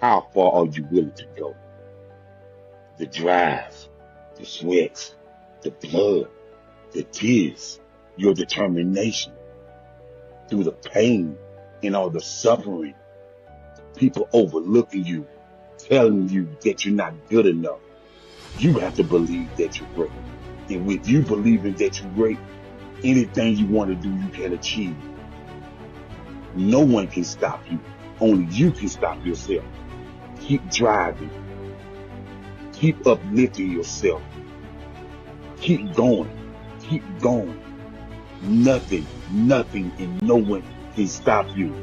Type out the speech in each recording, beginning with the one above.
How far are you willing to go? The drive, the sweat, the blood, the tears, your determination through the pain and all the suffering, people overlooking you, telling you that you're not good enough. You have to believe that you're great. And with you believing that you're great, anything you want to do, you can achieve. No one can stop you. Only you can stop yourself. Keep driving. Keep uplifting yourself. Keep going. Keep going. Nothing, and no one can stop you.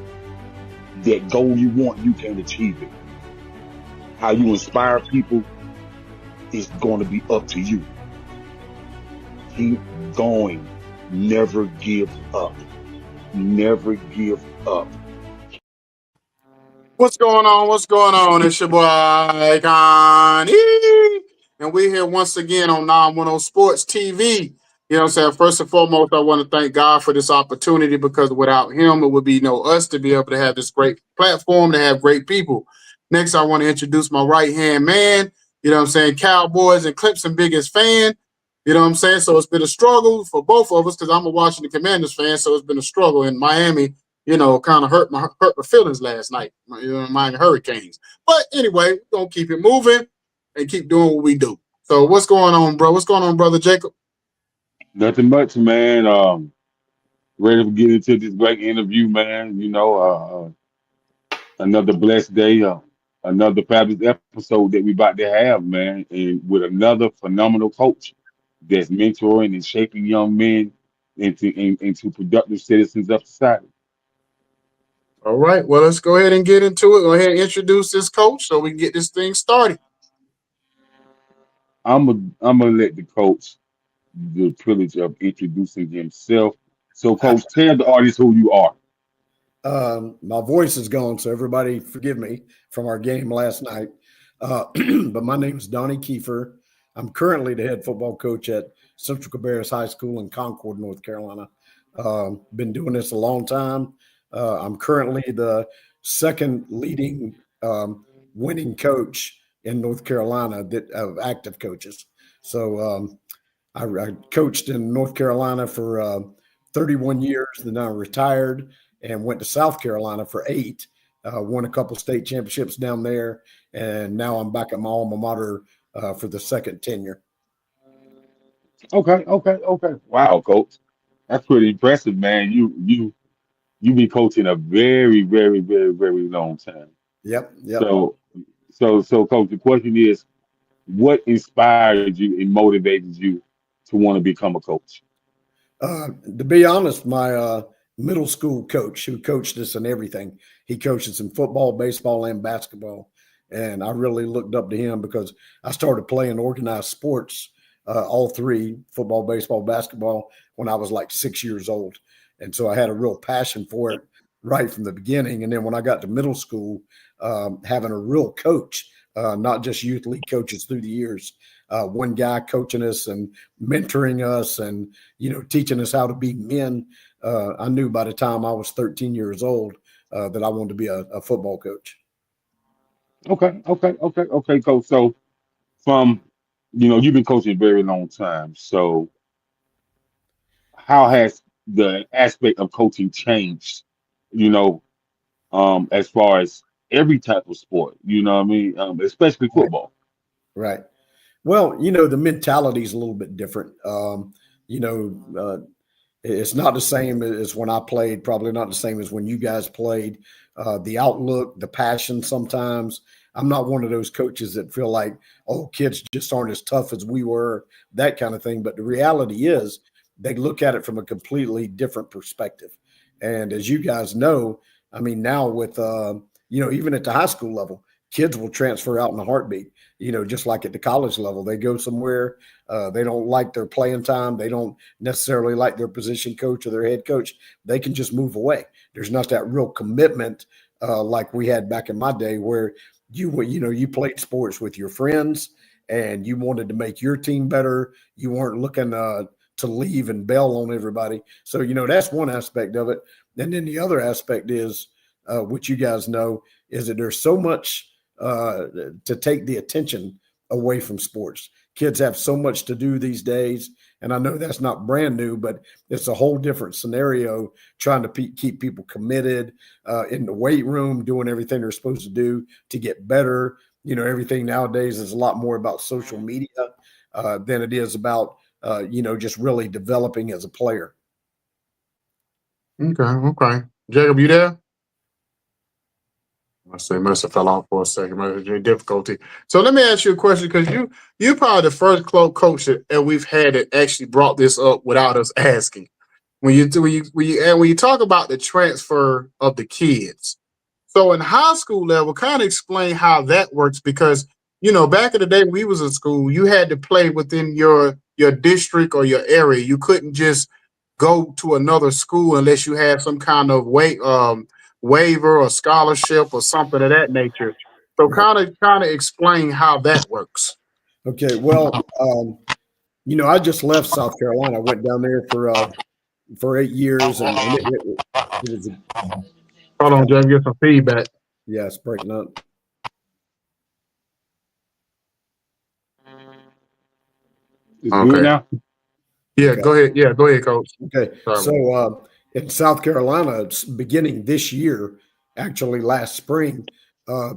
That goal you want, you can achieve it. How you inspire people is going to be up to you. Keep going. Never give up. Never give up. What's going on? What's going on? It's your boy Ikon. And we're here once again on 910 Sports TV. You know what I'm saying? First and foremost, I want to thank God for this opportunity because without him, it would be no us to be able to have this great platform, to have great people. Next, I want to introduce my right-hand man, you know what I'm saying? Cowboys and Clemson biggest fan. You know what I'm saying? So it's been a struggle for both of us because I'm a Washington Commanders fan, so it's been a struggle in Miami, kind of hurt my feelings last night. My Hurricanes. But anyway, we're gonna keep it moving and keep doing what we do. So what's going on, bro? What's going on, brother Jacob? Nothing much, man. Ready to get into this great interview, man. Another blessed day, another fabulous episode that we about to have, man, and with another phenomenal coach that's mentoring and shaping young men into productive citizens of society. All right. Well, let's go ahead and get into it. Go ahead and introduce this coach so we can get this thing started. I'm gonna let the coach the privilege of introducing himself. So, coach, tell the audience who you are. My voice is gone, so everybody forgive me from our game last night. But my name is Donnie Kiefer. I'm currently the head football coach at Central Cabarrus High School in Concord, North Carolina. Been doing this a long time. I'm currently the second leading winning coach in North Carolina of active coaches. So I coached in North Carolina for 31 years, then I retired and went to South Carolina for 8, won a couple state championships down there, and now I'm back at my alma mater for the second tenure. Okay. Wow, coach, that's pretty impressive, man. You've been coaching a very long time. Yep. So, coach, the question is, what inspired you and motivated you to want to become a coach? To be honest, my middle school coach who coached us in everything, he coached us in football, baseball, and basketball. And I really looked up to him because I started playing organized sports, all three, football, baseball, basketball, when I was like 6 years old. And so I had a real passion for it right from the beginning. And then when I got to middle school, having a real coach, not just youth league coaches through the years, one guy coaching us and mentoring us and, teaching us how to be men. I knew by the time I was 13 years old that I wanted to be a football coach. Okay, coach. So, from you've been coaching a very long time. So, how has the aspect of coaching changed? You know, as far as every type of sport. You know what I mean? Especially Right. football. Right. Well, the mentality is a little bit different. You know, it's not the same as when I played, probably not the same as when you guys played. The outlook, the passion sometimes. I'm not one of those coaches that feel like, oh, kids just aren't as tough as we were, that kind of thing. But the reality is they look at it from a completely different perspective. And as you guys know, I mean, now with, even at the high school level, kids will transfer out in a heartbeat, just like at the college level. They go somewhere, they don't like their playing time. They don't necessarily like their position coach or their head coach. They can just move away. There's not that real commitment like we had back in my day where you played sports with your friends and you wanted to make your team better. You weren't looking to leave and bail on everybody. So, that's one aspect of it. And then the other aspect is, which you guys know, is that there's so much to take the attention away from sports. Kids have so much to do these days. And I know that's not brand new, but it's a whole different scenario trying to keep people committed in the weight room, doing everything they're supposed to do to get better. Everything nowadays is a lot more about social media than it is about, just really developing as a player. Okay. Jacob, you there? I must have fell off for a second. Must have difficulty. So let me ask you a question, because you're probably the first coach that we've had that actually brought this up without us asking. When you talk about the transfer of the kids, so in high school level, kind of explain how that works, because back in the day we was in school, you had to play within your district or your area. You couldn't just go to another school unless you had some kind of waiver or scholarship or something of that nature. So Right. kind of explain how that works. Okay. Well, I just left South Carolina. I went down there for 8 years, and it was Hold on, Jay, get some feedback. it's breaking up. It's Okay. good now? Yeah, Okay. go ahead. Yeah, go ahead, Coach. Okay. Sorry. So in South Carolina, beginning this year, actually last spring,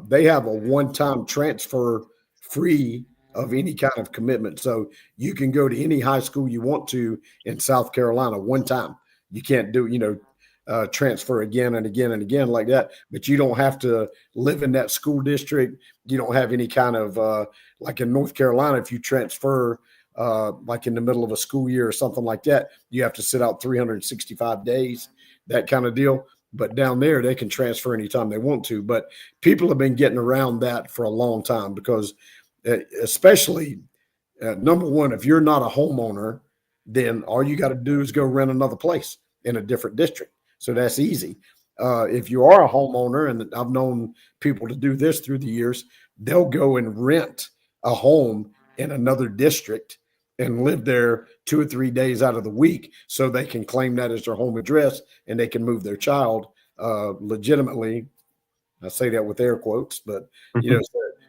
they have a one-time transfer free of any kind of commitment. So you can go to any high school you want to in South Carolina one time. You can't do, transfer again and again and again like that, but you don't have to live in that school district. You don't have any kind of, like in North Carolina, if you transfer like in the middle of a school year or something like that, you have to sit out 365 days, that kind of deal. But down there, they can transfer anytime they want to. But people have been getting around that for a long time because especially, number one, if you're not a homeowner, then all you got to do is go rent another place in a different district. So that's easy. If you are a homeowner, and I've known people to do this through the years, they'll go and rent a home in another district and live there 2 or 3 days out of the week so they can claim that as their home address and they can move their child legitimately. I say that with air quotes, but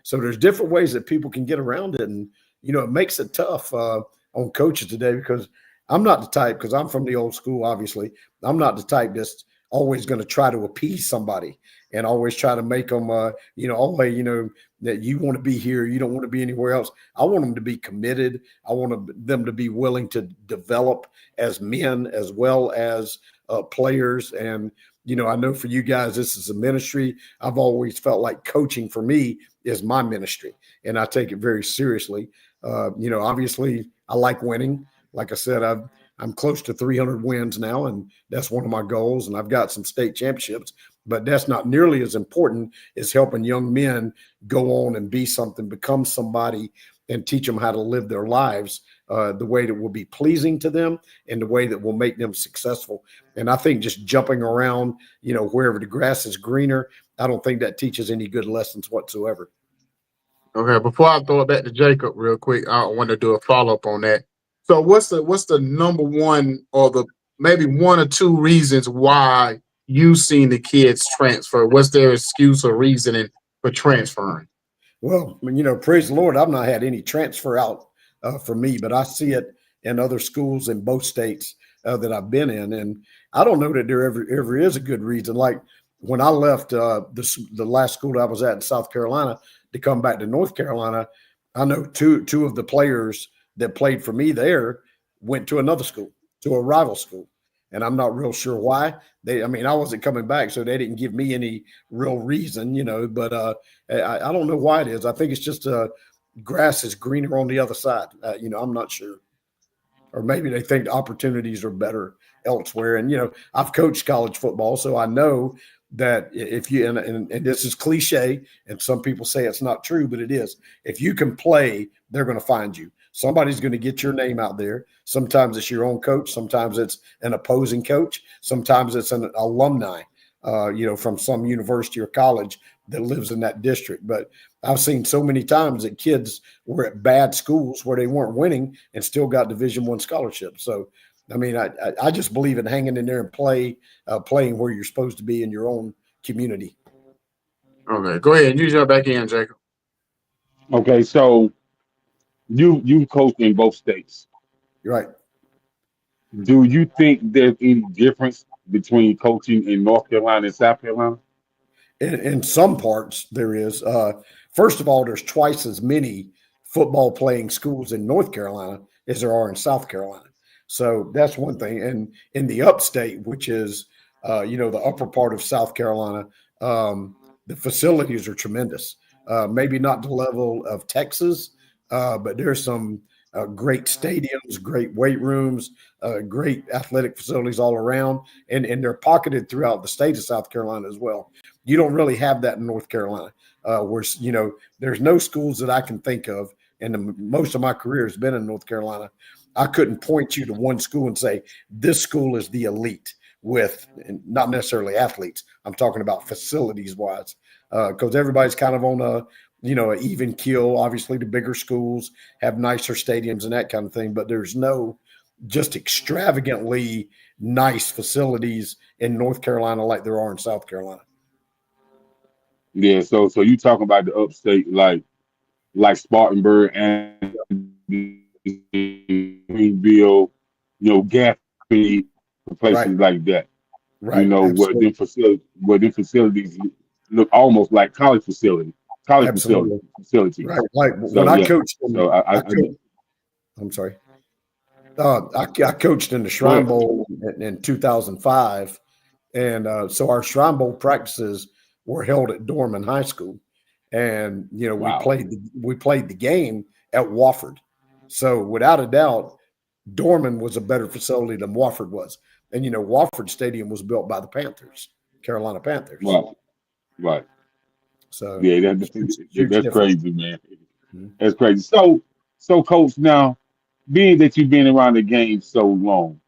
so there's different ways that people can get around it, and it makes it tough on coaches today because I'm not the type, because I'm from the old school. Obviously, I'm not the type that's always going to try to appease somebody and always try to make them, that you want to be here, you don't want to be anywhere else. I want them to be committed. I want them to be willing to develop as men as well as players. And I know for you guys, this is a ministry. I've always felt like coaching for me is my ministry, and I take it very seriously. Obviously, I like winning. Like I said, I'm close to 300 wins now, and that's one of my goals. And I've got some state championships, but that's not nearly as important as helping young men go on and be something, become somebody, and teach them how to live their lives the way that will be pleasing to them and the way that will make them successful. And I think just jumping around, wherever the grass is greener, I don't think that teaches any good lessons whatsoever. Okay, before I throw it back to Jacob real quick, I want to do a follow-up on that. So what's the number one, or the maybe one or two reasons why you seen the kids transfer? What's their excuse or reasoning for transferring? Well, praise the Lord, I've not had any transfer out for me, but I see it in other schools in both states that I've been in. And I don't know that there ever is a good reason. Like when I left the last school I was at in South Carolina to come back to North Carolina, I know two of the players that played for me there went to another school, to a rival school. And I'm not real sure why. I wasn't coming back, so they didn't give me any real reason, but I don't know why it is. I think it's just grass is greener on the other side. I'm not sure. Or maybe they think the opportunities are better elsewhere. And, I've coached college football, so I know that if you, and this is cliche, and some people say it's not true, but it is. If you can play, they're going to find you. Somebody's going to get your name out there. Sometimes it's your own coach. Sometimes it's an opposing coach. Sometimes it's an alumni, from some university or college that lives in that district. But I've seen so many times that kids were at bad schools where they weren't winning and still got Division I scholarships. So, I just believe in hanging in there and playing where you're supposed to be in your own community. Okay, go ahead. You jump back in, Jacob. Okay, so you coached in both states. You're right. Do you think there's any difference between coaching in North Carolina and South Carolina? In some parts, there is. First of all, there's twice as many football playing schools in North Carolina as there are in South Carolina. So that's one thing. And in the upstate, which is, the upper part of South Carolina, the facilities are tremendous. Maybe not the level of Texas, but there's some great stadiums, great weight rooms, great athletic facilities all around. And they're pocketed throughout the state of South Carolina as well. You don't really have that in North Carolina, where there's no schools that I can think of, and most of my career has been in North Carolina. I couldn't point you to one school and say this school is the elite with, and not necessarily athletes. I'm talking about facilities wise, because everybody's kind of on an even keel. Obviously, the bigger schools have nicer stadiums and that kind of thing, but there's no just extravagantly nice facilities in North Carolina like there are in South Carolina. Yeah, so you talking about the upstate like Spartanburg and Greenville, Gaffney, Right, places like that. right, Where absolutely, them facilities look almost like college absolutely. facilities. Right. Like So when I yeah, coached so I I coached, I'm sorry. I coached in the go Shrine ahead. Bowl in 2005. And so our Shrine Bowl practices were held at Dorman High School. And, we Wow, played the game at Wofford. So without a doubt, Dorman was a better facility than Wofford was. And, Wofford Stadium was built by the Panthers, Carolina Panthers. wow, right. So Yeah, huge, huge that's difference. crazy, man. Mhm. That's crazy. So coach, now being that you've been around the game so long,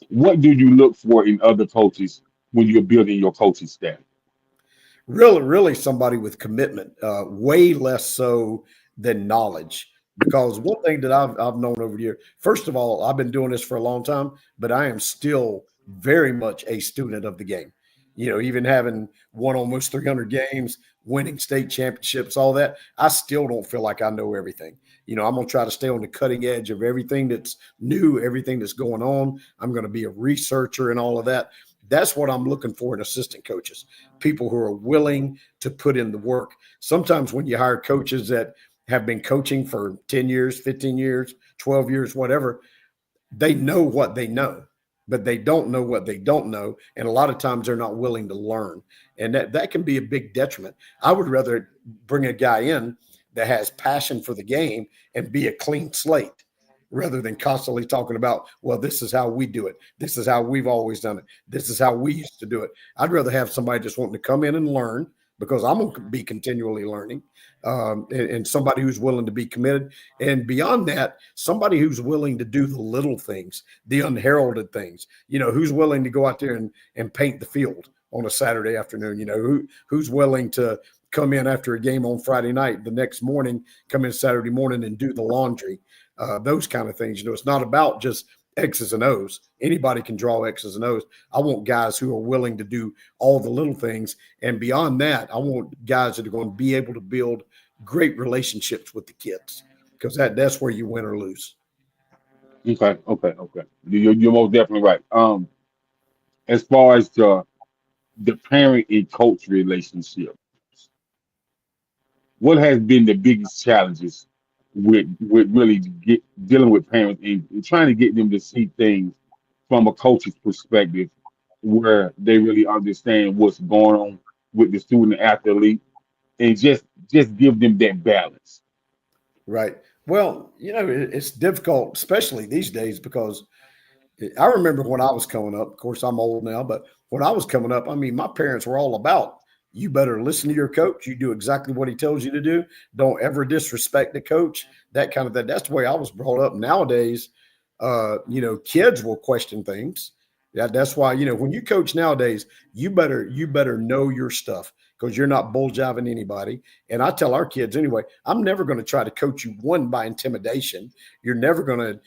what do you look for in other coaches when you're building your coaching staff? Really, really somebody with commitment, way less so than knowledge. Because one thing that I've known over the years, first of all, I've been doing this for a long time, but I am still very much a student of the game. Even having won almost 300 games, winning state championships, all that, I still don't feel like I know everything. I'm going to try to stay on the cutting edge of everything that's new, everything that's going on. I'm going to be a researcher and all of that. That's what I'm looking for in assistant coaches, people who are willing to put in the work. Sometimes when you hire coaches that have been coaching for 10 years, 15 years, 12 years, whatever, they know what they know, but they don't know what they don't know. And a lot of times they're not willing to learn. And that can be a big detriment. I would rather bring a guy in that has passion for the game and be a clean slate rather than constantly talking about, well, this is how we do it. This is how we've always done it. This is how we used to do it. I'd rather have somebody just wanting to come in and learn because I'm going to be continually learning, and somebody who's willing to be committed. And beyond that, somebody who's willing to do the little things, the unheralded things, who's willing to go out there and paint the field on a Saturday afternoon, who's willing to come in after a game on Friday night, the next morning, come in Saturday morning and do the laundry, those kind of things. It's not about just X's and O's. Anybody can draw X's and O's. I want guys who are willing to do all the little things. And beyond that, I want guys that are going to be able to build great relationships with the kids because that's where you win or lose. Okay. You're most definitely right. As far as the parent and coach relationship, what has been the biggest challenges with really dealing with parents and trying to get them to see things from a coach's perspective where they really understand what's going on with the student athlete and just give them that balance. Right. Well, it's difficult, especially these days, because I remember when I was coming up. Of course, I'm old now, but when I was coming up, I mean, my parents were all about you better listen to your coach. You do exactly what he tells you to do. Don't ever disrespect the coach. That kind of thing. That's the way I was brought up. Nowadays, kids will question things. Yeah, that's why when you coach nowadays, you better know your stuff because you're not bull jiving anybody. And I tell our kids anyway, I'm never going to try to coach you one by intimidation. You're never going to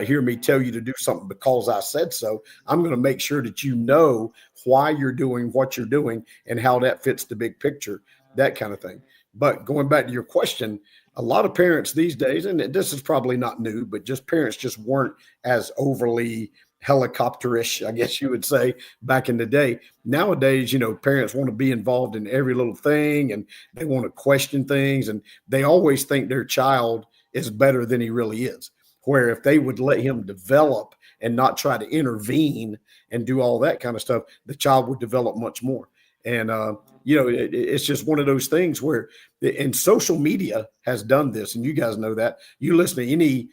hear me tell you to do something because I said so. I'm going to make sure that you know why you're doing what you're doing and how that fits the big picture. that kind of thing. But going back to your question, a lot of parents these days, and this is probably not new, but just parents just weren't as overly helicopterish, I guess you would say, back in the day. Nowadays, parents want to be involved in every little thing, and they want to question things, and they always think their child is better than he really is. Where if they would let him develop and not try to intervene and do all that kind of stuff, the child would develop much more. And it's just one of those things where, and social media has done this, and you guys know that. You listen to any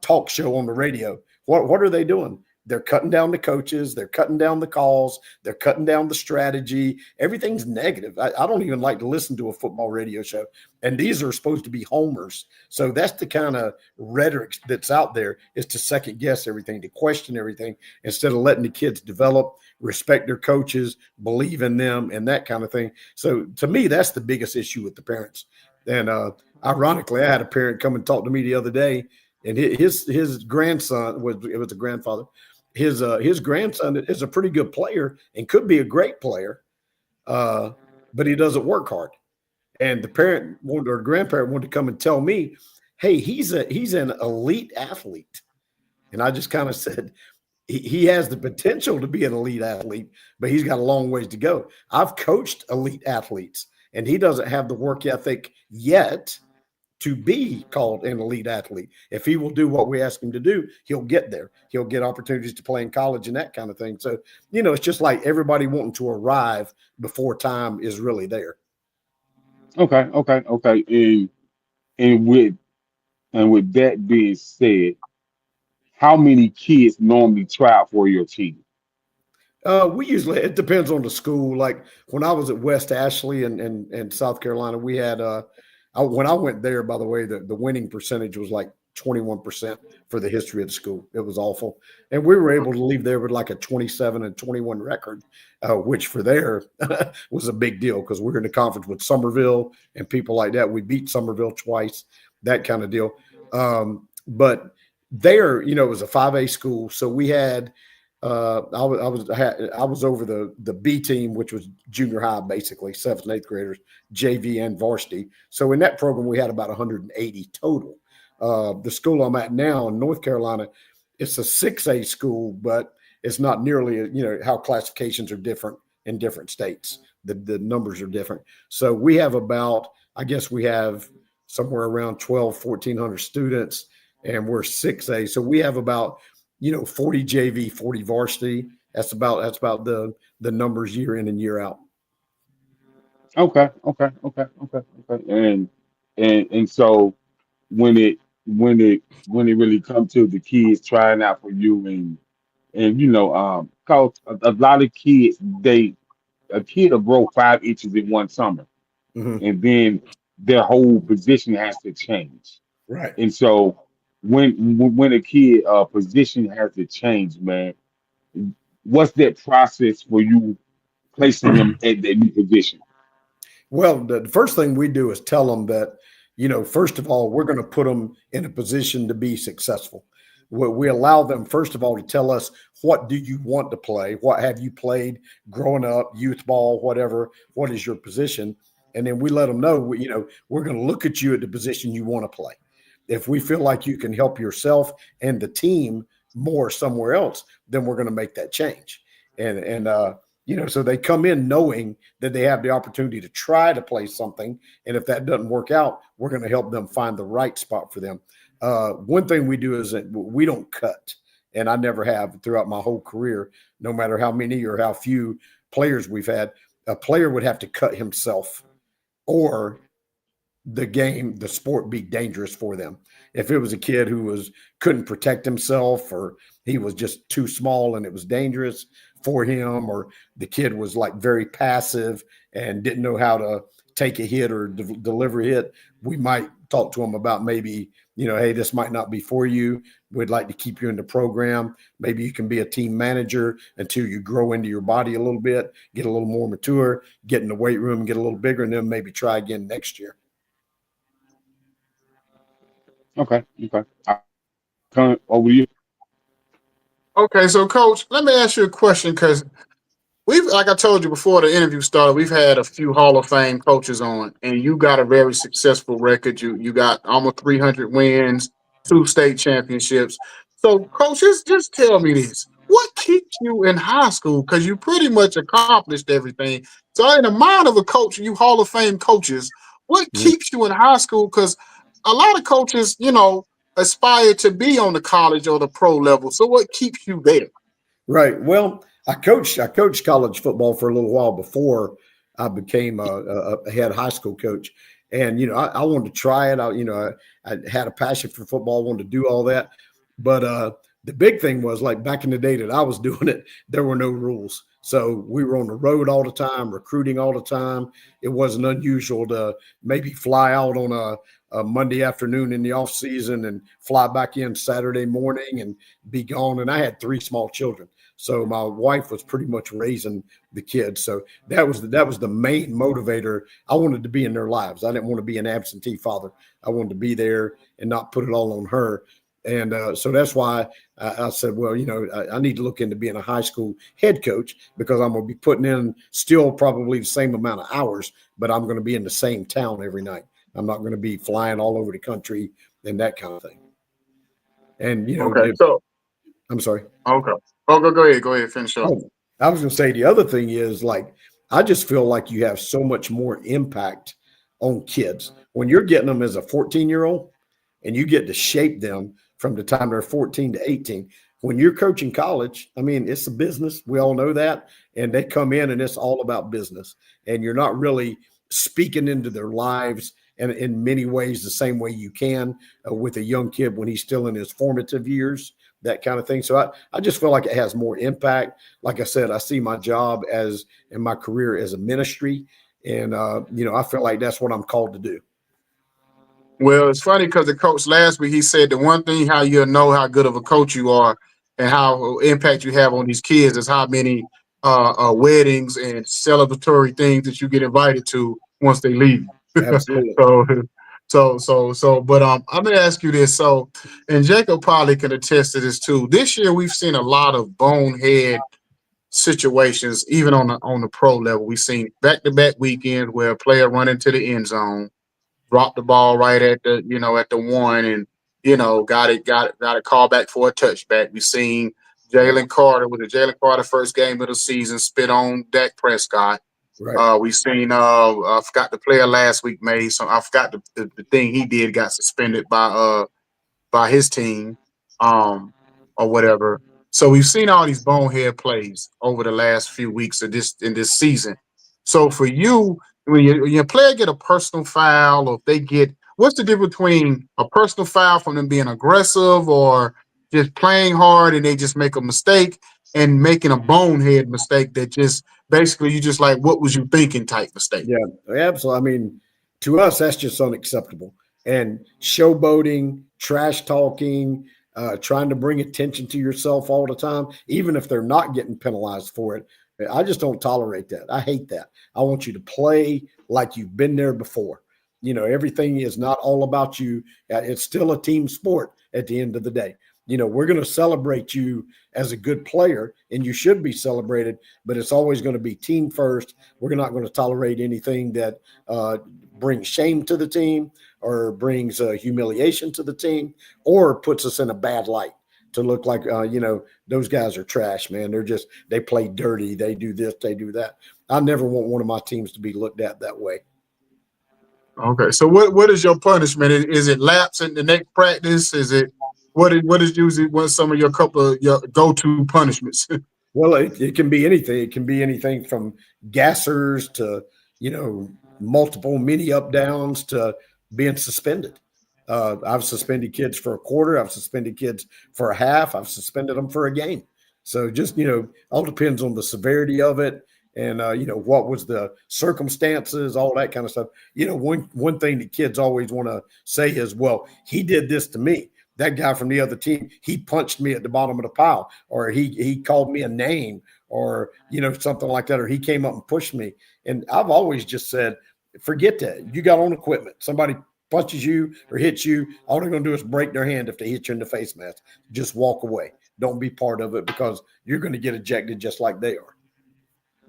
talk show on the radio, what are they doing? They're cutting down the coaches. They're cutting down the calls. They're cutting down the strategy. Everything's negative. I don't even like to listen to a football radio show. And these are supposed to be homers. So that's the kind of rhetoric that's out there, is to second guess everything, to question everything, instead of letting the kids develop, respect their coaches, believe in them, and that kind of thing. So to me, that's the biggest issue with the parents. And ironically, I had a parent come and talk to me the other day, and his grandson it was a grandfather. His grandson is a pretty good player and could be a great player, but he doesn't work hard. And the parent or grandparent wanted to come and tell me, "Hey, he's an elite athlete." And I just kind of said, he has the potential to be an elite athlete, but he's got a long ways to go. I've coached elite athletes, and he doesn't have the work ethic yet to be called an elite athlete. If he will do what we ask him to do, he'll get there. He'll get opportunities to play in college and that kind of thing. So, it's just like everybody wanting to arrive before time is really there. Okay, okay, okay. And with that being said, how many kids normally try out for your team? It depends on the school. Like when I was at West Ashley in South Carolina, we had, when I went there, by the way, the winning percentage was like 21% for the history of the school. It was awful. And we were able to leave there with like a 27-21 record, which for there was a big deal, because we were in the conference with Somerville and people like that. We beat Somerville twice, that kind of deal. But there, it was a 5A school. So we had, I was over the B team, which was junior high, basically 7th and 8th graders, JV and varsity. So in that program, we had about 180 total. The school I'm at now in North Carolina, it's a 6A school, but it's not nearly, how classifications are different in different states. The numbers are different. So we have we have somewhere around 1,400 students, and we're 6A. So we have about 40 JV, 40 varsity. That's about the numbers year in and year out. Okay, okay, okay, okay, okay. And so when it when it really comes to the kids trying out for you, cause a lot of kids, a kid will grow 5 inches in one summer, Mm-hmm. and then their whole position has to change. Right. And so when a kid position has to change, man, what's that process for you placing them at their new position? Well, the first thing we do is tell them that, first of all, we're going to put them in a position to be successful. We allow them, first of all, to tell us, what do you want to play? What have you played growing up, youth ball, whatever? What is your position? And then we let them know, we're going to look at you at the position you want to play. If we feel like you can help yourself and the team more somewhere else, then we're going to make that change. And so they come in knowing that they have the opportunity to try to play something. And if that doesn't work out, we're going to help them find the right spot for them. One thing we do is that we don't cut. And I never have throughout my whole career, no matter how many or how few players we've had. A player would have to cut himself, or the sport be dangerous for them. If it was a kid who couldn't protect himself, or he was just too small and it was dangerous for him, or the kid was like very passive and didn't know how to take a hit or deliver a hit, we might talk to him about maybe, hey, this might not be for you. We'd like to keep you in the program. Maybe you can be a team manager until you grow into your body a little bit, get a little more mature, get in the weight room, get a little bigger, and then maybe try again next year. Okay, okay. Turn over you. Okay, so Coach, let me ask you a question, because like I told you before the interview started, we've had a few Hall of Fame coaches on, and you got a very successful record. You got almost 300 wins, 2 state championships. So, coaches, just tell me this: what keeps you in high school? Because you pretty much accomplished everything. So, in the mind of a coach, you Hall of Fame coaches, what Mhm. keeps you in high school? Because a lot of coaches, aspire to be on the college or the pro level. So, what keeps you there? Right. Well, I coached college football for a little while before I became a head high school coach, and I wanted to try it. I had a passion for football, wanted to do all that, but the big thing was, like, back in the day that I was doing it, there were no rules. So we were on the road all the time, recruiting all the time. It wasn't unusual to maybe fly out on a Monday afternoon in the off season and fly back in Saturday morning and be gone. And I had 3 small children. So my wife was pretty much raising the kids. So that was the main motivator. I wanted to be in their lives. I didn't want to be an absentee father. I wanted to be there and not put it all on her. And so that's why I said, well, I need to look into being a high school head coach, because I'm going to be putting in still probably the same amount of hours, but I'm going to be in the same town every night. I'm not going to be flying all over the country and that kind of thing. And, Okay, so I'm sorry. okay, go ahead, finish up. Oh, I was going to say the other thing is, like, I just feel like you have so much more impact on kids when you're getting them as a 14-year-old, and you get to shape them from the time they're 14 to 18. When you're coaching college, I mean, it's a business. We all know that. And they come in and it's all about business. And you're not really speaking into their lives and in many ways the same way you can with a young kid when he's still in his formative years, that kind of thing. So I just feel like it has more impact. Like I said, I see my job in my career as a ministry. And, I feel like that's what I'm called to do. Well, it's funny because the coach last week, he said the one thing how you'll know how good of a coach you are and how impact you have on these kids is how many weddings and celebratory things that you get invited to once they leave. Absolutely. so, but I'm gonna ask you this. So, and Jacob probably can attest to this too. This year, we've seen a lot of bonehead situations, even on the pro level. We've seen back-to-back weekends where a player run into the end zone, dropped the ball right at the one, and got it called back for a touchback. We seen Jalen Carter with the Jalen Carter first game of the season spit on Dak Prescott. Right. We seen I forgot the player last week made so I forgot the thing he did, got suspended by his team, um, or whatever. So we've seen all these bonehead plays over the last few weeks of this in this season. So for you, when your player get a personal foul, or if they get, what's the difference between a personal foul from them being aggressive or just playing hard and they just make a mistake, and making a bonehead mistake that just basically you just like, what was you thinking type mistake? Yeah, absolutely. I mean, to us, that's just unacceptable. And showboating, trash talking, trying to bring attention to yourself all the time, even if they're not getting penalized for it. I just don't tolerate that. I hate that. I want you to play like you've been there before. Everything is not all about you. It's still a team sport at the end of the day. We're going to celebrate you as a good player, and you should be celebrated, but it's always going to be team first. We're not going to tolerate anything that brings shame to the team or brings humiliation to the team or puts us in a bad light to look like, those guys are trash, man. They play dirty. They do this, they do that. I never want one of my teams to be looked at that way. Okay, so what is your punishment? Is it laps in the next practice? Is it what is usually what some of your couple of your go-to punishments? Well, it can be anything. It can be anything from gassers to, multiple mini up downs to being suspended. I've suspended kids for a quarter. I've suspended kids for a half. I've suspended them for a game. So just, all depends on the severity of it and, what was the circumstances, all that kind of stuff. One thing that kids always want to say is, well, he did this to me. That guy from the other team, he punched me at the bottom of the pile, or he called me a name, or something like that, or he came up and pushed me. And I've always just said, forget that. You got on equipment. Somebody punches you or hits you, all they're going to do is break their hand if they hit you in the face mask. Just walk away. Don't be part of it, because you're going to get ejected just like they are.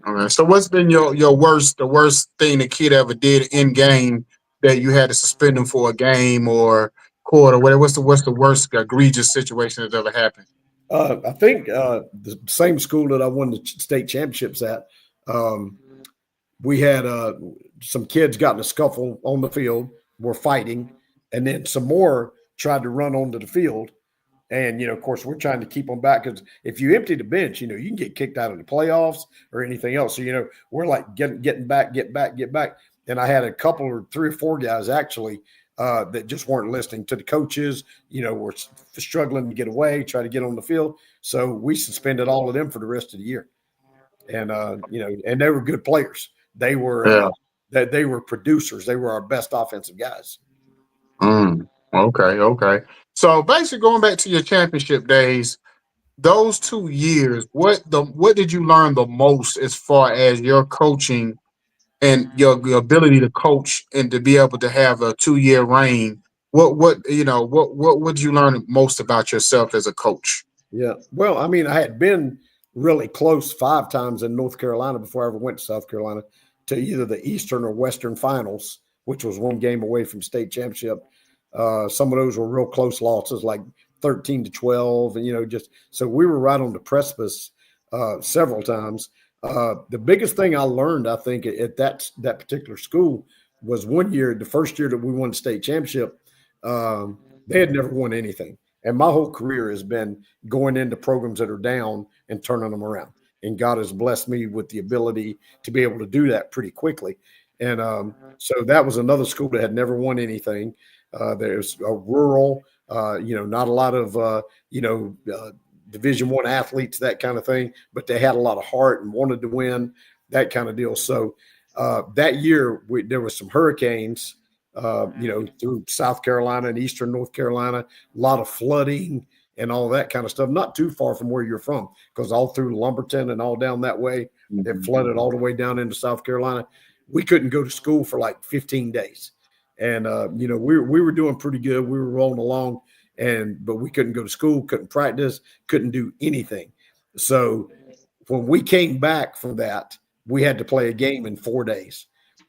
Okay. So what's been the worst thing the kid ever did in game that you had to suspend them for a game or quarter? What's the worst egregious situation that's ever happened? I think the same school that I won the state championships at, um, we had some kids got in a scuffle on the field, were fighting, and then some more tried to run onto the field. And, of course, we're trying to keep them back because if you empty the bench, you can get kicked out of the playoffs or anything else. So, we're like getting back, get back, get back. And I had a couple or 3 or 4 guys actually that just weren't listening to the coaches, were struggling to get away, try to get on the field. So we suspended all of them for the rest of the year. And, and they were good players. They were Yeah. they were producers. They were our best offensive guys. Okay. So basically, going back to your championship days, those 2 years, what did you learn the most as far as your coaching and your ability to coach and to be able to have a 2 year reign? What did you learn most about yourself as a coach? Yeah. Well, I mean, I had been really close 5 times in North Carolina before I ever went to South Carolina to either the Eastern or Western finals, which was one game away from state championship. Some of those were real close losses, like 13-12, and just so we were right on the precipice several times. The biggest thing I learned, I think, at that particular school was one year, the first year that we won the state championship. They had never won anything. And my whole career has been going into programs that are down and turning them around. And God has blessed me with the ability to be able to do that pretty quickly. And so that was another school that had never won anything. There's a rural, not a lot of, Division I athletes, that kind of thing, but they had a lot of heart and wanted to win, that kind of deal. So that year there was some hurricanes. Through South Carolina and Eastern North Carolina, a lot of flooding and all that kind of stuff. Not too far from where you're from, because all through Lumberton and all down that way, it flooded all the way down into South Carolina. We couldn't go to school for like 15 days. And, we were doing pretty good. We were rolling along, but we couldn't go to school, couldn't practice, couldn't do anything. So when we came back from that, we had to play a game in 4 days.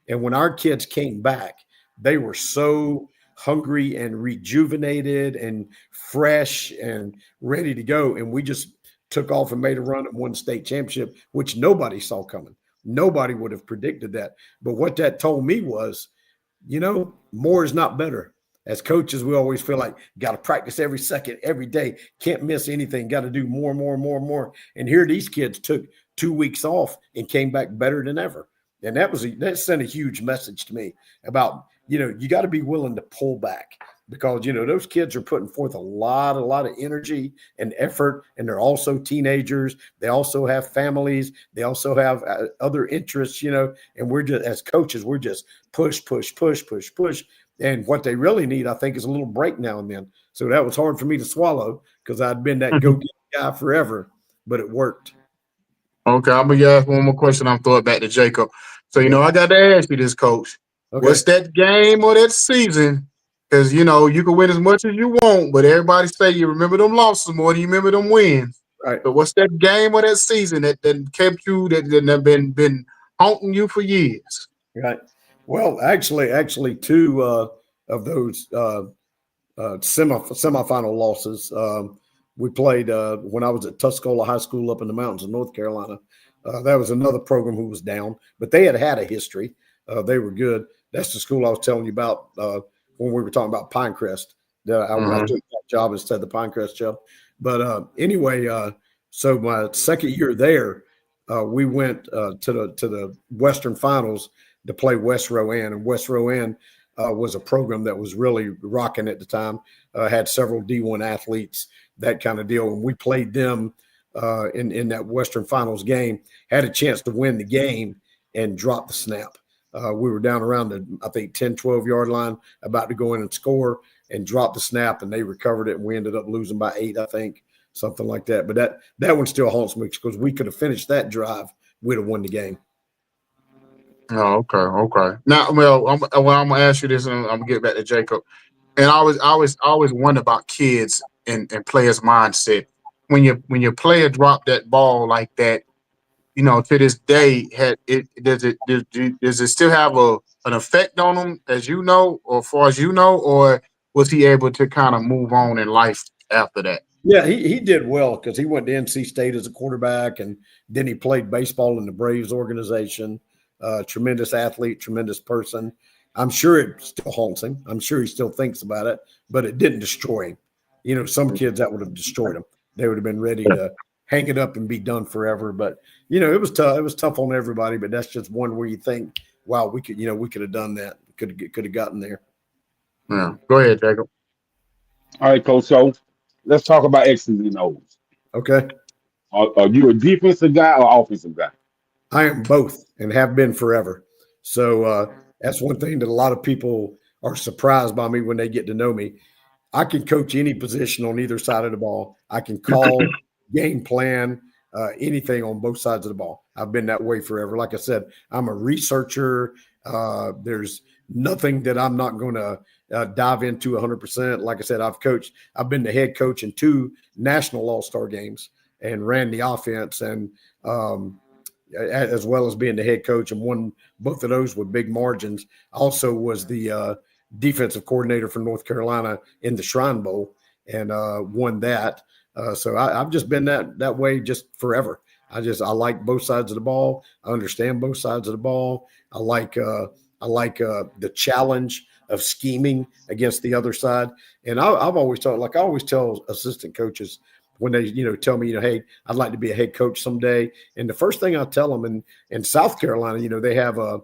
And when our kids came back, they were so hungry and rejuvenated and fresh and ready to go. And we just took off and made a run at one state championship, which nobody saw coming. Nobody would have predicted that. But what that told me was, more is not better. As coaches, we always feel like got to practice every second, every day, can't miss anything, got to do more. And here these kids took 2 weeks off and came back better than ever. And that sent a huge message to me about, you got to be willing to pull back, because, those kids are putting forth a lot of energy and effort, and they're also teenagers. They also have families. They also have other interests, and we're just, as coaches, we're just push. And what they really need, I think, is a little break now and then. So that was hard for me to swallow, because I'd been that go-get guy forever, but it worked. Okay, I'm gonna ask one more question. I'm throwing it back to Jacob. So I got to ask you this, Coach. Okay. What's that game or that season? Because you can win as much as you want, but everybody say you remember them losses more than you remember them wins. Right. But what's that game or that season that kept you, that have been haunting you for years? Right. Well, actually, 2 of those semifinal losses. We played when I was at Tuscola High School up in the mountains of North Carolina. That was another program who was down, but they had a history. They were good. That's the school I was telling you about when we were talking about Pinecrest. I took that job instead of the Pinecrest job. But anyway, so my second year there, we went to the Western Finals to play West Rowan, and West Rowan was a program that was really rocking at the time. Had several D1 athletes, that kind of deal, and we played them in that Western Finals game. Had a chance to win the game and drop the snap. We were down around the, I think, 10, 12-yard line, about to go in and score, and drop the snap, and they recovered it, and we ended up losing by 8, I think, something like that. But that one still haunts me, because we could have finished that drive, we'd have won the game. Oh, okay. Now, I'm gonna ask you this, and I'm gonna get back to Jacob. And I always wonder about kids and players' mindset when your player drop that ball like that. to this day, does it still have an effect on him, as you know, or far as you know, or was he able to kind of move on in life after that? Yeah, he did well because he went to NC State as a quarterback, and then he played baseball in the Braves organization. Tremendous athlete, tremendous person. I'm sure it still haunts him. I'm sure he still thinks about it, but it didn't destroy him. Some kids that would have destroyed him. They would have been ready to hang it up and be done forever. But it was tough. It was tough on everybody. But that's just one where you think, wow, we could have done that. Could have gotten there. Yeah. Go ahead, Jacob. All right, Coach. So let's talk about X's and O's. Okay. Are you a defensive guy or offensive guy? I am both and have been forever. So that's one thing that a lot of people are surprised by me when they get to know me. I can coach any position on either side of the ball. I can call, game plan, anything on both sides of the ball. I've been that way forever. Like I said, I'm a researcher. There's nothing that I'm not going to dive into 100%. Like I said, I've been the head coach in 2 national all-star games and ran the offense, and as well as being the head coach, and won both of those with big margins. Also was the defensive coordinator for North Carolina in the Shrine Bowl, and won that. So I've just been that way just forever. I like both sides of the ball. I understand both sides of the ball. I like the challenge of scheming against the other side. And I've always taught, I always tell assistant coaches when they, tell me, hey, I'd like to be a head coach someday. And the first thing I tell them in South Carolina, they have a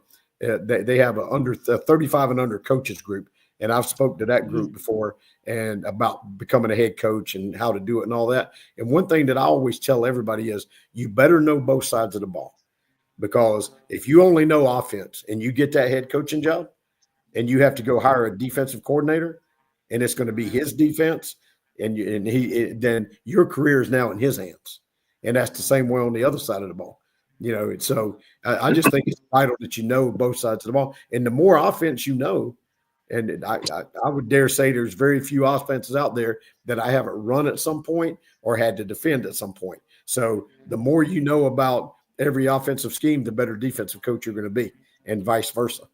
under 35 and under coaches group. And I've spoke to that group before and about becoming a head coach and how to do it and all that. And one thing that I always tell everybody is you better know both sides of the ball, because if you only know offense and you get that head coaching job and you have to go hire a defensive coordinator and it's going to be his defense, then your career is now in his hands. And that's the same way on the other side of the ball. So I just think it's vital that you know both sides of the ball. And the more offense you know, and I would dare say there's very few offenses out there that I haven't run at some point or had to defend at some point. So the more you know about every offensive scheme, the better defensive coach you're going to be, and vice versa.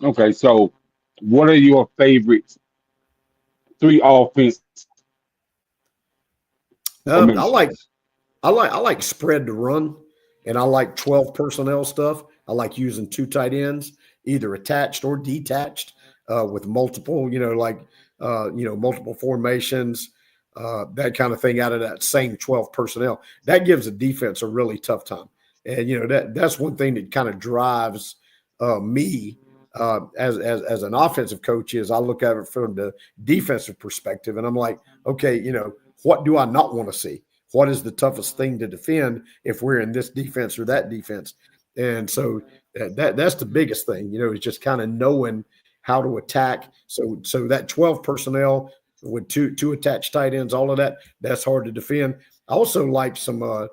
Okay, so what are your favorite 3 offense? I like spread to run, and I like 12 personnel stuff. I like using 2 tight ends, either attached or detached, with multiple, multiple formations, that kind of thing out of that same 12 personnel. That gives a defense a really tough time. And, that's one thing that kind of drives me as an offensive coach is I look at it from the defensive perspective, and I'm like, okay, what do I not want to see? What is the toughest thing to defend if we're in this defense or that defense? And so that's the biggest thing, is just kind of knowing how to attack. So that 12 personnel with two attached tight ends, all of that's hard to defend. I also like some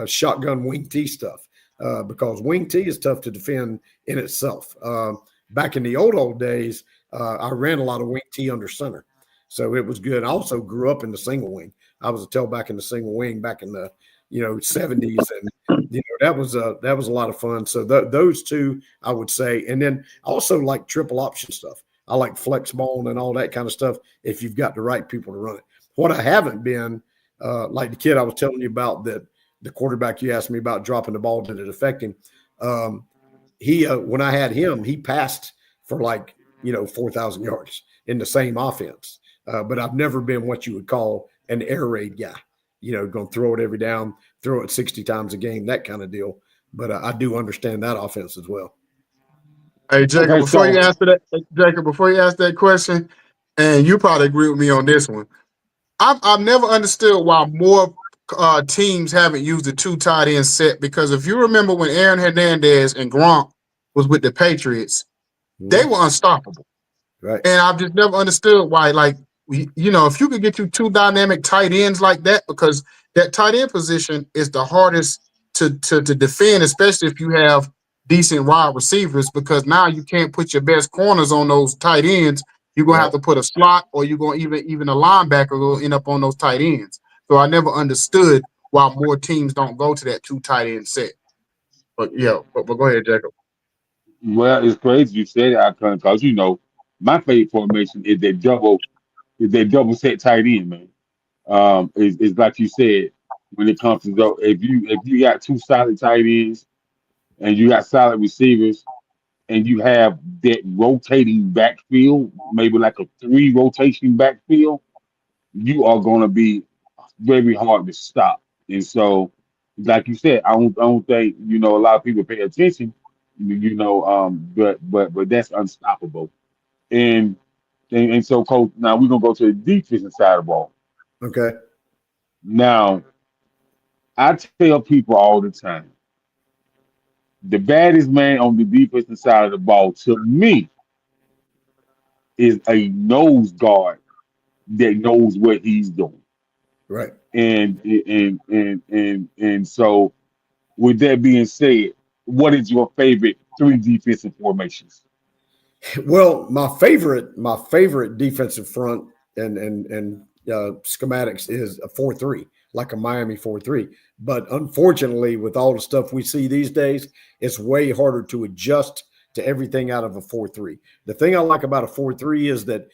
shotgun wing T stuff because wing T is tough to defend in itself. Back in the old days, I ran a lot of wing T under center. So it was good. I also grew up in the single wing. I was a tailback in the single wing back in the 70s, and that was a lot of fun. So those 2 I would say, and then I also like triple option stuff. I like flex ball and all that kind of stuff if you've got the right people to run it. What I haven't been like the kid I was telling you about, that the quarterback you asked me about dropping the ball, did it affect him? He when I had him, he passed for 4,000 yards in the same offense. But I've never been what you would call an air raid guy, going to throw it every down, throw it 60 times a game, that kind of deal. But I do understand that offense as well. Hey, Jacob, before you answer that question, and you probably agree with me on this one, I've never understood why more teams haven't used the 2 tight end set, because if you remember when Aaron Hernandez and Gronk was with the Patriots, they were unstoppable. Right. And I've just never understood why, if you could get 2 dynamic tight ends like that, because that tight end position is the hardest to defend, especially if you have decent wide receivers, because now you can't put your best corners on those tight ends. You're going to have to put a slot, or you're going to even a linebacker will end up on those tight ends. So I never understood while more teams don't go to that 2 tight end set. But yeah, but go ahead, Jacob. Well, it's crazy you said that, because my favorite formation is that double set tight end, man. Is like you said, when it comes to if you got two solid tight ends and you got solid receivers and you have that rotating backfield, maybe like a three rotation backfield, you are going to be very hard to stop. And so, like you said, I don't think a lot of people pay attention, but that's unstoppable. And and so, coach, now we're gonna go to the defensive side of the ball. Okay. Now, I tell people all the time, the baddest man on the defensive side of the ball to me is a nose guard that knows what he's doing. Right. And so, with that being said, what is your favorite three defensive formations? Well, my favorite defensive front and schematics is a 4-3, like a Miami 4-3. But unfortunately, with all the stuff we see these days, it's way harder to adjust to everything out of a 4-3. The thing I like about a 4-3 is that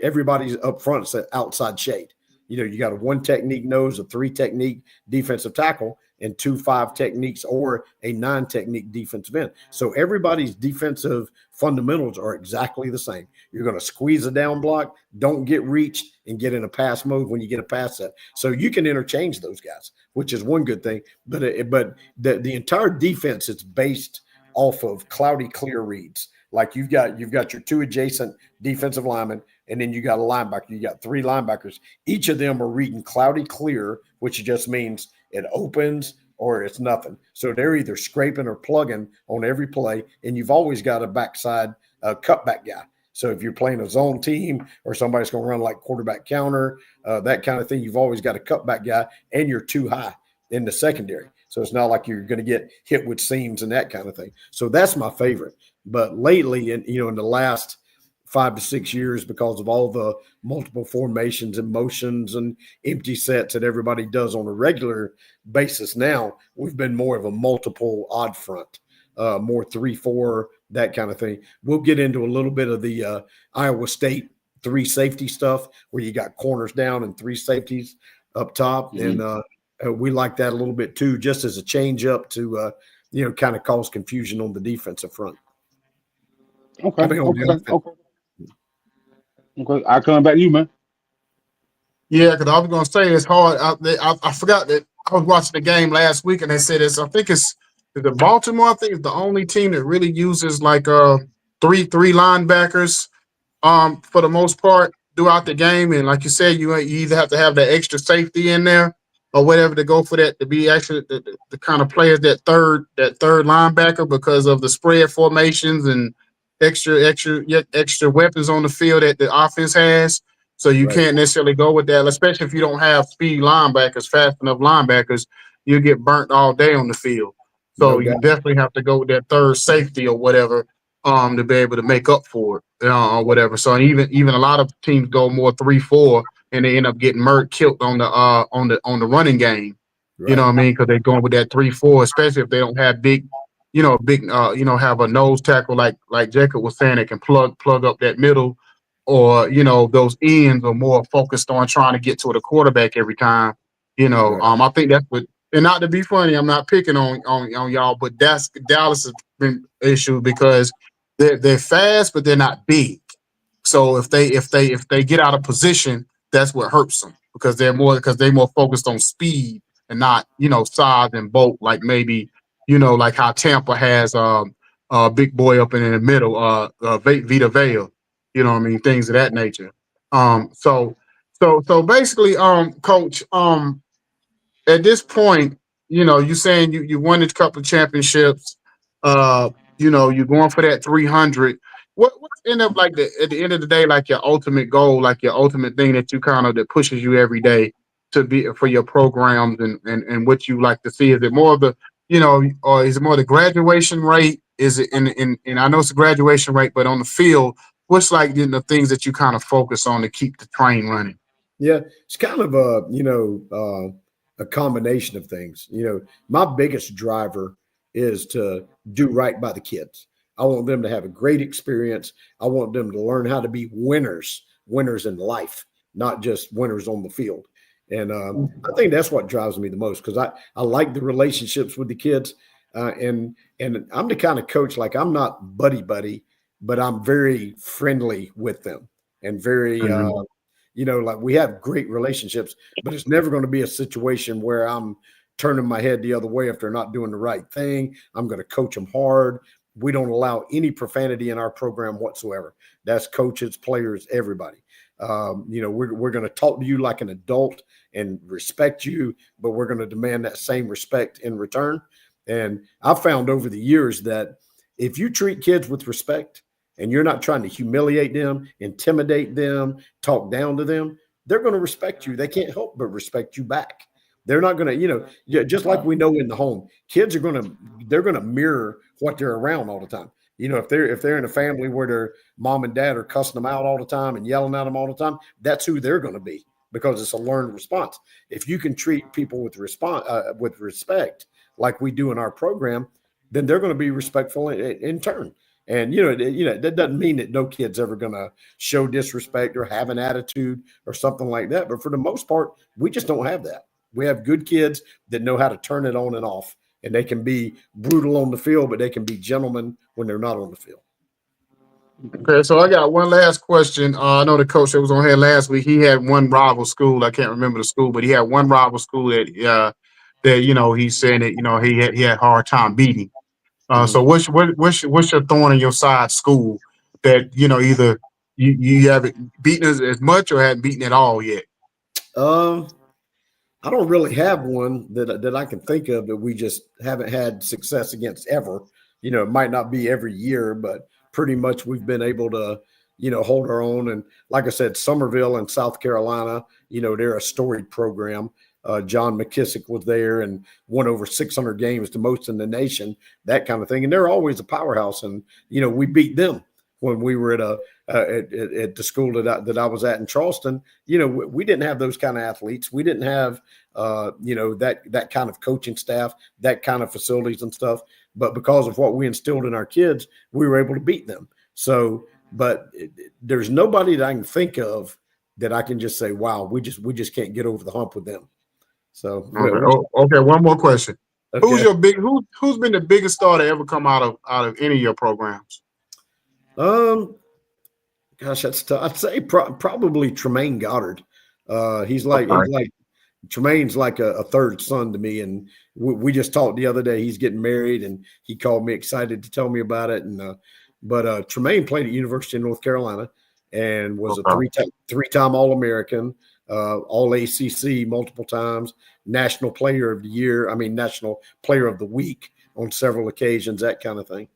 everybody's up front, it's an outside shade. You got a one technique nose, a three technique defensive tackle, and 2-5 techniques or a 9 technique defensive end. So everybody's defensive fundamentals are exactly the same. You're going to squeeze a down block, don't get reached, and get in a pass mode when you get a pass set. So you can interchange those guys, which is one good thing. But the entire defense is based off of cloudy clear reads. Like you've got your two adjacent defensive linemen, and then you got a linebacker. You got 3 linebackers. Each of them are reading cloudy clear, which just means it opens or it's nothing. So they're either scraping or plugging on every play, and you've always got a backside cutback guy. So if you're playing a zone team or somebody's going to run like quarterback counter, that kind of thing, you've always got a cutback guy, and you're too high in the secondary. So it's not like you're going to get hit with seams and that kind of thing. So that's my favorite. But lately, in the last 5 to 6 years, because of all the multiple formations and motions and empty sets that everybody does on a regular basis now, we've been more of a multiple odd front, more 3-4, that kind of thing. We'll get into a little bit of the Iowa State 3 safety stuff where you got corners down and 3 safeties up top. Mm-hmm. And we like that a little bit too, just as a change up to, kind of cause confusion on the defensive front. Okay. I come back to you, man. Yeah, because I was going to say it's hard. I forgot that I was watching the game last week, and they said I think it's the Baltimore. I think it's the only team that really uses like three linebackers for the most part throughout the game. And like you said, you either have to have that extra safety in there or whatever to go for that, to be actually the kind of players that third linebacker, because of the spread formations and extra weapons on the field that the offense has. So you can't necessarily go with that, especially if you don't have speed linebackers, fast enough linebackers, you get burnt all day on the field. So you definitely have to go with that third safety or whatever to be able to make up for it or whatever. So even a lot of teams go more 3-4, and they end up getting killed on the running game. Right. You know what I mean? Because they're going with that 3-4, especially if they don't have have a nose tackle like Jacob was saying, that can plug up that middle, or those ends are more focused on trying to get to the quarterback every time. I think that's what. And not to be funny, I'm not picking on y'all, but that's Dallas' issue, because they're fast, but they're not big. So if they get out of position, that's what hurts them, because they're more focused on speed and not size and bulk, like maybe like how Tampa has a big boy up in the middle, Vita Vea, you know what I mean, things of that nature. So basically, Coach, at this point, you saying you won a couple of championships, you're going for that 300. What's end up like at the end of the day, like your ultimate goal, like your ultimate thing that you that pushes you every day to be for your programs and what you like to see? Is it more of the, or is it more the graduation rate? Is it and I know it's a graduation rate, but on the field, what's like the things that you kind of focus on to keep the train running? Yeah, it's kind of a, a combination of things. My biggest driver is to do right by the kids. I want them to have a great experience. I want them to learn how to be winners in life, not just winners on the field. And I think that's what drives me the most, because I like the relationships with the kids. And I'm the kind of coach, like, I'm not buddy, but I'm very friendly with them, and very, like, we have great relationships, but it's never going to be a situation where I'm turning my head the other way if they're not doing the right thing. I'm going to coach them hard. We don't allow any profanity in our program whatsoever. That's coaches, players, everybody. We're going to talk to you like an adult and respect you, but we're going to demand that same respect in return. And I've found over the years that if you treat kids with respect and you're not trying to humiliate them, intimidate them, talk down to them, they're going to respect you. They can't help but respect you back. They're not going to, just like we know in the home, kids they're going to mirror what they're around all the time. If they're in a family where their mom and dad are cussing them out all the time and yelling at them all the time, that's who they're going to be, because it's a learned response. If you can treat people with respect, like we do in our program, then they're going to be respectful in turn. And that doesn't mean that no kid's ever going to show disrespect or have an attitude or something like that. But for the most part, we just don't have that. We have good kids that know how to turn it on and off, and they can be brutal on the field, but they can be gentlemen when they're not on the field. Okay, so I got one last question. I know the coach that was on here last week, he had one rival school. I can't remember the school, but he had one rival school that he's saying that he had a hard time beating. So what's your thorn in your side school that either you haven't beaten as much or hadn't beaten at all yet? I don't really have one that I can think of that we just haven't had success against ever. It might not be every year, but pretty much we've been able to, hold our own. And like I said, Summerville in South Carolina, they're a storied program. John McKissick was there and won over 600 games, the most in the nation, that kind of thing. And they're always a powerhouse. And, we beat them when we were at the school that I was at in Charleston. We didn't have those kind of athletes. We didn't have, that kind of coaching staff, that kind of facilities and stuff. But because of what we instilled in our kids, we were able to beat them. So, but there's nobody that I can think of that I can just say, wow, we just can't get over the hump with them. So, okay. One more question. Okay. Who's been the biggest star to ever come out of any of your programs? Gosh, that's tough. I'd say probably Tremaine Goddard. Tremaine's like a third son to me, and we just talked the other day. He's getting married, and he called me excited to tell me about it. And but Tremaine played at University of North Carolina and was a three-time All-American, All ACC multiple times, National Player of the Year. National Player of the Week on several occasions, that kind of thing.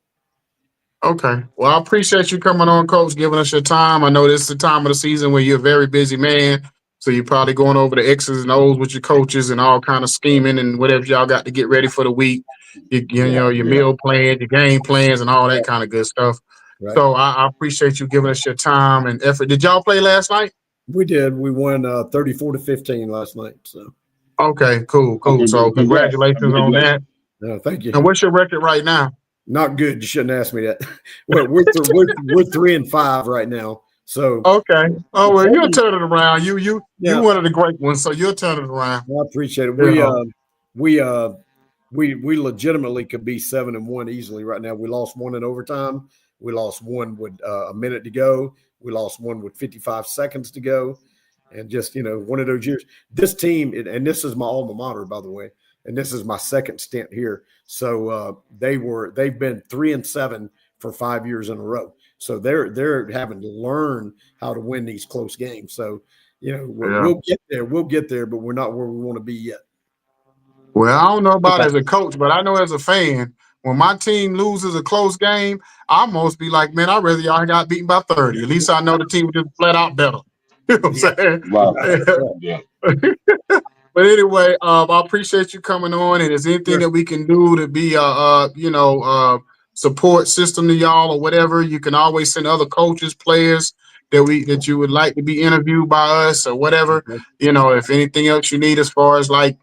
Okay. Well, I appreciate you coming on, Coach, giving us your time. I know this is the time of the season where you're a very busy man. So you're probably going over the X's and O's with your coaches and all kind of scheming and whatever y'all got to get ready for the week. Your meal plans, your game plans, and all that kind of good stuff. Right. So I appreciate you giving us your time and effort. Did y'all play last night? We did. We won 34-15 last night. So. Okay, cool. So congratulations on that. No, thank you. And what's your record right now? Not good. You shouldn't ask me that. we're 3-5 right now. So okay. Oh well, you'll turn it around. You're one of the great ones, so you'll turn it around. I appreciate it. We legitimately could be 7-1 easily right now. We lost one in overtime. We lost one with a minute to go. We lost one with 55 seconds to go, and just one of those years. This team, and this is my alma mater, by the way, and this is my second stint here. So they've been 3-7 for 5 years in a row. So they're having to learn how to win these close games. So, we'll get there. We'll get there, but we're not where we want to be yet. Well, I don't know about as a coach, but I know as a fan, when my team loses a close game, I almost be like, man, I'd rather y'all got beaten by 30. At least I know the team was just flat out better. You know what I'm saying? Yeah. But anyway, I appreciate you coming on. And is anything that we can do to be support system to y'all or whatever, you can always send other coaches, players that you would like to be interviewed by us or whatever. If anything else you need as far as like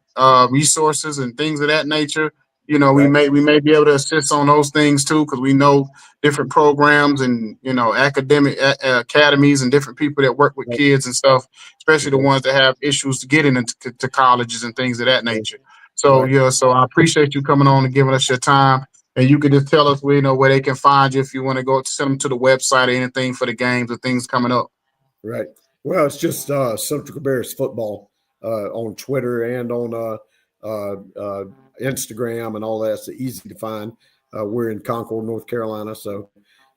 resources and things of that nature, you know, Right. we may be able to assist on those things too, because we know different programs and, you know, academic academies and different people that work with Right. kids and stuff, especially the Okay. ones that have issues to getting into to colleges and things of that nature. So Right. yeah, so I appreciate you coming on and giving us your time. And you can just tell us where, you know, where they can find you if you want to go send them to the website or anything for the games or things coming up. Right. Well, it's just Central Bears football on Twitter and on Instagram and all that. It's easy to find. We're in Concord, North Carolina. So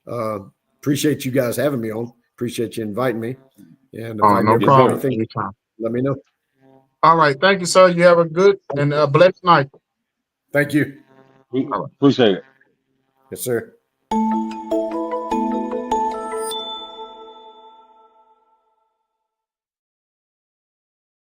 appreciate you guys having me on. Appreciate you inviting me. And if I can No ever Yes, do sir. problem. anything, Anytime. let me know. All right. Thank you, sir. You have a good and blessed night. Thank you. All right. Appreciate it. Yes, sir.